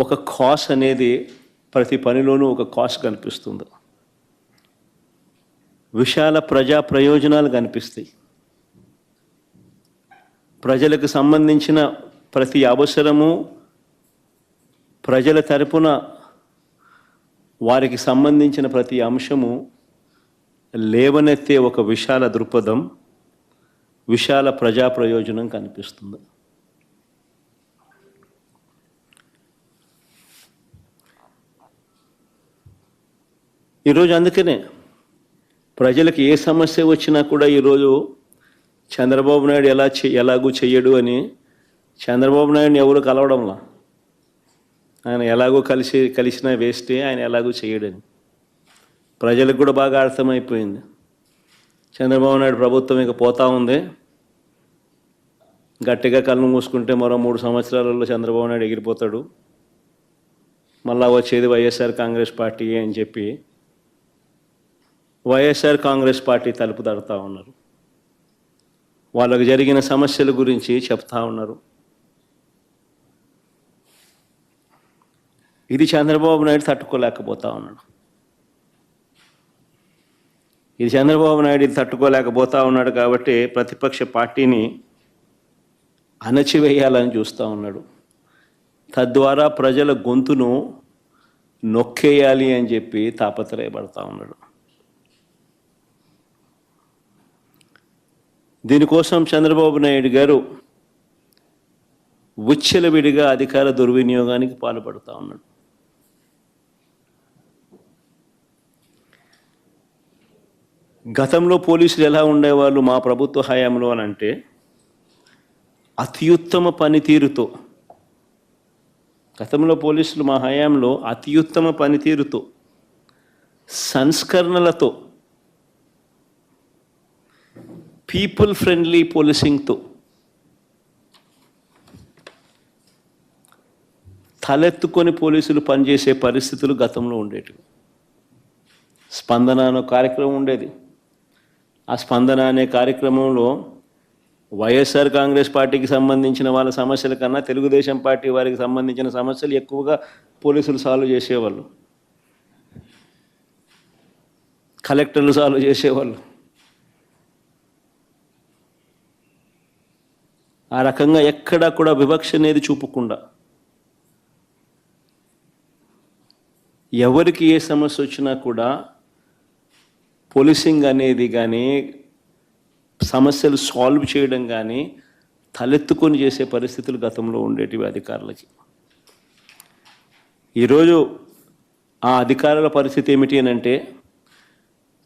ఒక కాస్ అనేది ప్రతి పనిలోనూ ఒక కాస్ కనిపిస్తుంది. విశాల ప్రజా ప్రయోజనాలు కనిపిస్తాయి. ప్రజలకు సంబంధించిన ప్రతి అవసరము, ప్రజల తరపున వారికి సంబంధించిన ప్రతి అంశము లేవనెత్తే ఒక విశాల దృక్పథం, విశాల ప్రజా ప్రయోజనం కనిపిస్తుంది. ఈరోజు అందుకనే ప్రజలకు ఏ సమస్య వచ్చినా కూడా ఈరోజు చంద్రబాబు నాయుడు ఎలాగూ చెయ్యడు అని చంద్రబాబు నాయుడిని ఎవరు కలవడంలా. ఆయన ఎలాగో కలిసినా వేస్టే, ఆయన ఎలాగూ చేయడని ప్రజలకు కూడా బాగా అర్థమైపోయింది. చంద్రబాబు నాయుడు ప్రభుత్వం ఇక పోతా ఉంది, గట్టిగా కళ్ళు మూసుకుంటే మరో 3 సంవత్సరాలలో చంద్రబాబు నాయుడు ఎగిరిపోతాడు, మళ్ళా వచ్చేది వైఎస్ఆర్ కాంగ్రెస్ పార్టీ అని చెప్పి వైఎస్ఆర్ కాంగ్రెస్ పార్టీ తలుపు తడుతూ ఉన్నారు. వాళ్ళకు జరిగిన సమస్యల గురించి చెప్తా ఉన్నారు. ఇది చంద్రబాబు నాయుడు తట్టుకోలేకపోతా ఉన్నాడు. ఇది చంద్రబాబు నాయుడు తట్టుకోలేకపోతా ఉన్నాడు కాబట్టి ప్రతిపక్ష పార్టీని అణచివేయాలని చూస్తూ ఉన్నాడు. తద్వారా ప్రజల గొంతును నొక్కేయాలి అని చెప్పి తాపత్రయపడతా ఉన్నాడు. దీనికోసం చంద్రబాబు నాయుడు గారు విచ్చలవిడిగా అధికార దుర్వినియోగానికి పాల్పడుతూ ఉన్నాడు. గతంలో పోలీసులు ఎలా ఉండేవాళ్ళు మా ప్రభుత్వ హయాంలో అని అంటే, అత్యుత్తమ పనితీరుతో, గతంలో పోలీసులు మా హయాంలో అత్యుత్తమ పనితీరుతో, సంస్కరణలతో, పీపుల్ ఫ్రెండ్లీ పోలీసింగ్తో తలెత్తుకొని పోలీసులు పనిచేసే పరిస్థితులు గతంలో ఉండేటివి. స్పందన అనే కార్యక్రమం ఉండేది. ఆ స్పందన అనే కార్యక్రమంలో వైఎస్ఆర్ కాంగ్రెస్ పార్టీకి సంబంధించిన వాళ్ళ సమస్యల కన్నా తెలుగుదేశం పార్టీ వారికి సంబంధించిన సమస్యలు ఎక్కువగా పోలీసులు సాల్వ్ చేసేవాళ్ళు, కలెక్టర్లు సాల్వ్ చేసేవాళ్ళు. ఆ రకంగా ఎక్కడా కూడా వివక్ష అనేది చూపకుండా ఎవరికి ఏ సమస్య వచ్చినా కూడా పోలీసింగ్ అనేది కానీ సమస్యలు సాల్వ్ చేయడం కానీ తలెత్తుకొని చేసే పరిస్థితులు గతంలో ఉండేటివి అధికారులకి. ఈరోజు ఆ అధికారుల పరిస్థితి ఏమిటి అని అంటే,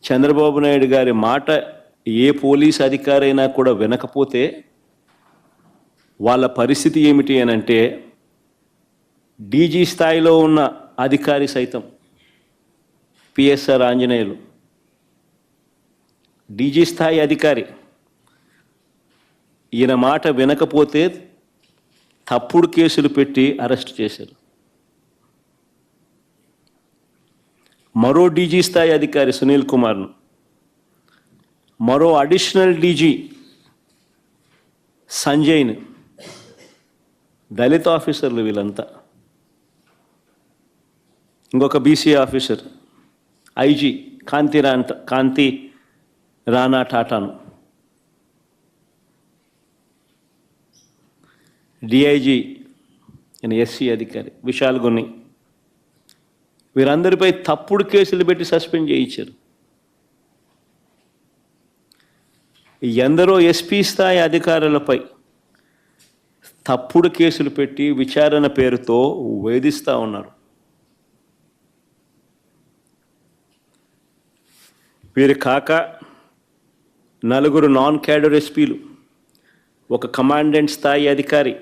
చంద్రబాబు నాయుడు గారి మాట ఏ పోలీస్ అధికారైనా కూడా వినకపోతే వాళ్ళ పరిస్థితి ఏమిటి అని అంటే, డీజీ స్థాయిలో ఉన్న అధికారి సైతం, పిఎస్ఆర్ ఆంజనేయులు డీజీ స్థాయి అధికారి, ఈయన మాట వినకపోతే తప్పుడు కేసులు పెట్టి అరెస్ట్ చేశారు. మరో డీజీ స్థాయి అధికారి సునీల్ కుమార్ను, మరో అడిషనల్ డీజీ సంజయ్ను, దళిత ఆఫీసర్లు వీళ్ళంతా, ఇంకొక బీసీ ఆఫీసర్ ఐజీ కాంతి రాణా టాటాను, డిఐజీ ఎస్సీ అధికారి విశాల్ గున్ని, వీరందరిపై తప్పుడు కేసులు పెట్టి సస్పెండ్ చేయించారు. ఎందరో ఎస్పీ స్థాయి అధికారులపై తప్పుడు కేసులు పెట్టి విచారణ పేరుతో వేధిస్తూ ఉన్నారు. వీరు కాక 4 నాన్ క్యాడర్ ఎస్పీలు, ఒక కమాండెంట్ స్థాయి అధికారి,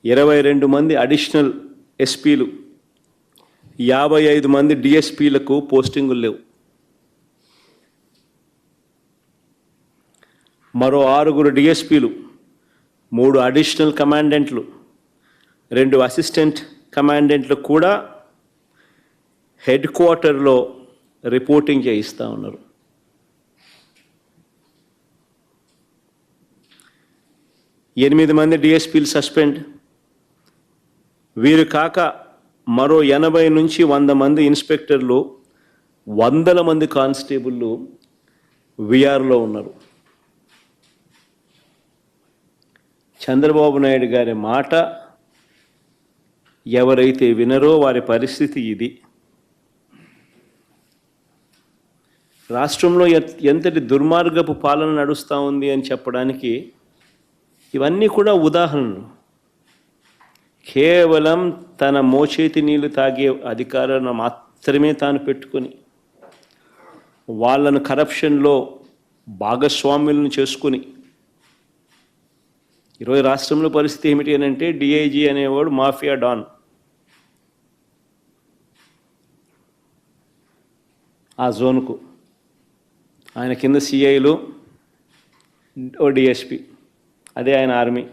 22 మంది అడిషనల్ ఎస్పీలు, 55 మంది డిఎస్పీలకు పోస్టింగులు లేవు. మరో 6 డిఎస్పీలు, 3 అడిషనల్ కమాండెంట్లు, 2 అసిస్టెంట్ కమాండెంట్లు కూడా హెడ్ క్వార్టర్లో రిపోర్టింగ్ చేయిస్తూ ఉన్నారు. ఎనిమిది మంది డిఎస్పీలు సస్పెండ్. వీరు కాక మరో 80 నుంచి 100 మంది ఇన్స్పెక్టర్లు, వందల మంది కానిస్టేబుళ్ళు విఆర్లో ఉన్నారు. చంద్రబాబు నాయుడు గారి మాట ఎవరైతే వినరో వారి పరిస్థితి ఇది. రాష్ట్రంలో ఎంతటి దుర్మార్గపు పాలన నడుస్తూ ఉంది అని చెప్పడానికి ఇవన్నీ కూడా ఉదాహరణలు. కేవలం తన మోచేతి నీళ్లు తాగే అధికారాన్ని మాత్రమే తాను పెట్టుకొని వాళ్ళను కరప్షన్లో భాగస్వాములను చేసుకుని ఈరోజు రాష్ట్రంలో పరిస్థితి ఏమిటి అని అంటే డిఐజీ అనేవాడు మాఫియా డాన్. ఆ జోన్కు ఆయన కింద సిఐలు, ఓ డిఎస్పి, అదే ఆయన ఆర్మీ.